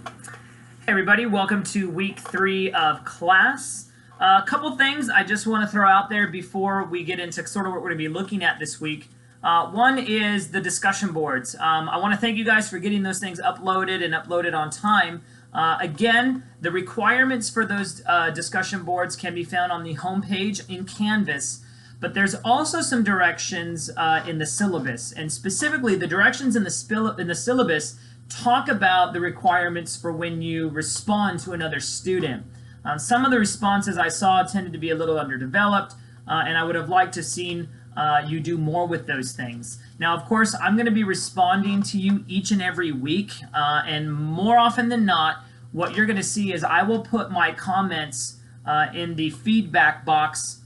Hey everybody, welcome to week 3 of class. A couple things I just want to throw out there before we get into sort of what we're going to be looking at this week. One is the discussion boards. I want to thank you guys for getting those things uploaded and uploaded on time. Again, the requirements for those discussion boards can be found on the homepage in Canvas, but there's also some directions in the syllabus, and specifically the directions in the syllabus talk about the requirements for when you respond to another student. Some of the responses I saw tended to be a little underdeveloped, and I would have liked to have seen you do more with those things. Now, of course, I'm going to be responding to you each and every week, and more often than not, what you're going to see is I will put my comments in the feedback box,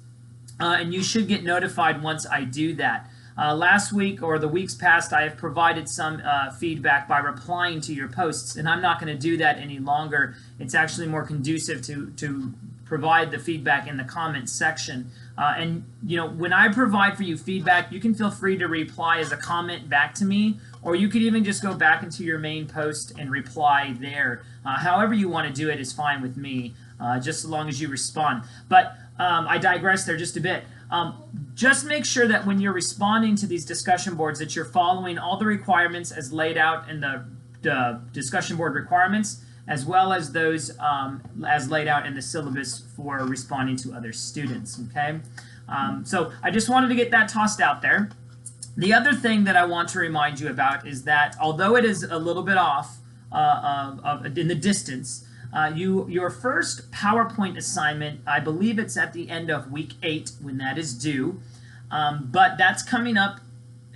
and you should get notified once I do that. Last week or the weeks past, I have provided some feedback by replying to your posts, and I'm not going to do that any longer. It's actually more conducive to provide the feedback in the comments section. And you know, when I provide for you feedback, you can feel free to reply as a comment back to me, or you could even just go back into your main post and reply there. However you want to do it is fine with me, just as long as you respond. But I digress there just a bit. Just make sure that when you're responding to these discussion boards that you're following all the requirements as laid out in the discussion board requirements, as well as those as laid out in the syllabus for responding to other students, okay? So I just wanted to get that tossed out there. The other thing that I want to remind you about is that although it is a little bit off in the distance, your first PowerPoint assignment, I believe it's at the end of week 8 when that is due, but that's coming up,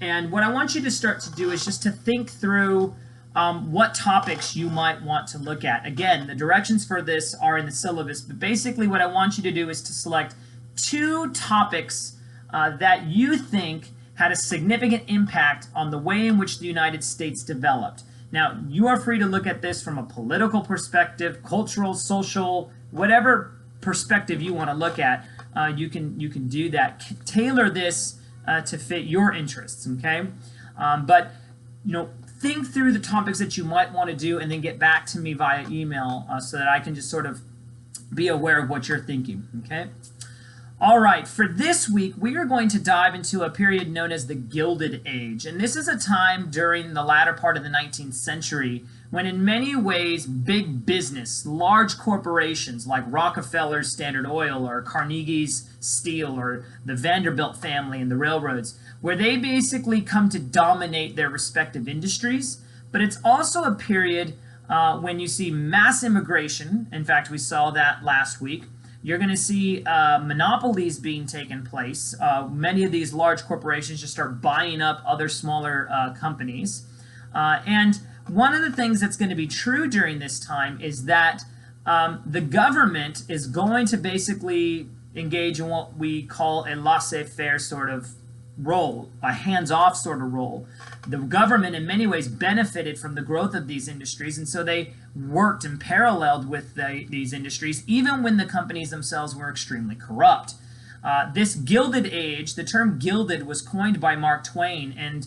and what I want you to start to do is just to think through what topics you might want to look at. Again, the directions for this are in the syllabus, but basically what I want you to do is to select 2 topics that you think had a significant impact on the way in which the United States developed. Now, you are free to look at this from a political perspective, cultural, social, whatever perspective you want to look at. You can do that. Tailor this to fit your interests, okay? But you know, think through the topics that you might want to do, and then get back to me via email so that I can just sort of be aware of what you're thinking, okay? All right, for this week, we are going to dive into a period known as the Gilded Age. And this is a time during the latter part of the 19th century when in many ways big business, large corporations like Rockefeller's Standard Oil or Carnegie's Steel or the Vanderbilt family and the railroads, where they basically come to dominate their respective industries. But it's also a period when you see mass immigration. In fact, we saw that last week. You're going to see monopolies being taken place. Many of these large corporations just start buying up other smaller companies. And one of the things that's going to be true during this time is that the government is going to basically engage in what we call a laissez-faire sort of role, a hands-off sort of role. The government in many ways benefited from the growth of these industries, and so they worked and paralleled with these industries even when the companies themselves were extremely corrupt. This Gilded Age, the term gilded was coined by Mark Twain, and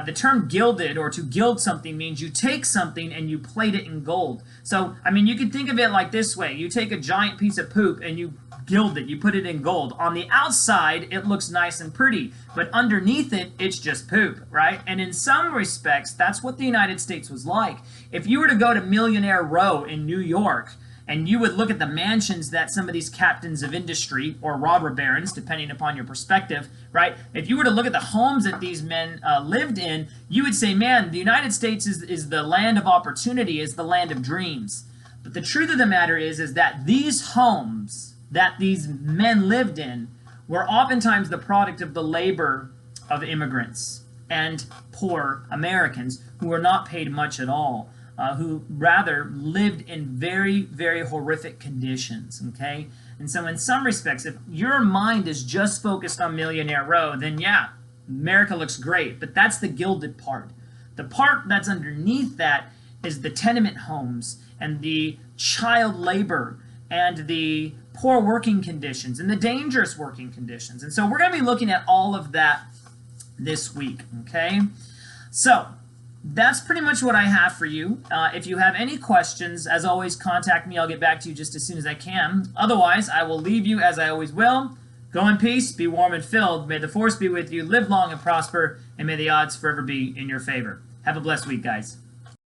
the term gilded, or to gild something, means you take something and you plate it in gold. So, I mean, you can think of it like this way. You take a giant piece of poop and you gild it, you put it in gold. On the outside, it looks nice and pretty, but underneath it, it's just poop, right? And in some respects, that's what the United States was like. If you were to go to Millionaire Row in New York, and you would look at the mansions that some of these captains of industry, or robber barons, depending upon your perspective, right? If you were to look at the homes that these men lived in, you would say, man, the United States is the land of opportunity, is the land of dreams. But the truth of the matter is that these homes that these men lived in were oftentimes the product of the labor of immigrants and poor Americans who were not paid much at all. Who rather lived in very, very horrific conditions, okay? And so in some respects, if your mind is just focused on Millionaire Row, then yeah, America looks great, but that's the gilded part. The part that's underneath that is the tenement homes and the child labor and the poor working conditions and the dangerous working conditions. And so we're going to be looking at all of that this week, okay? So that's pretty much what I have for you. If you have any questions, as always, contact me. I'll get back to you just as soon as I can. Otherwise, I will leave you as I always will. Go in peace, be warm and filled. May the force be with you, live long and prosper, and may the odds forever be in your favor. Have a blessed week, guys.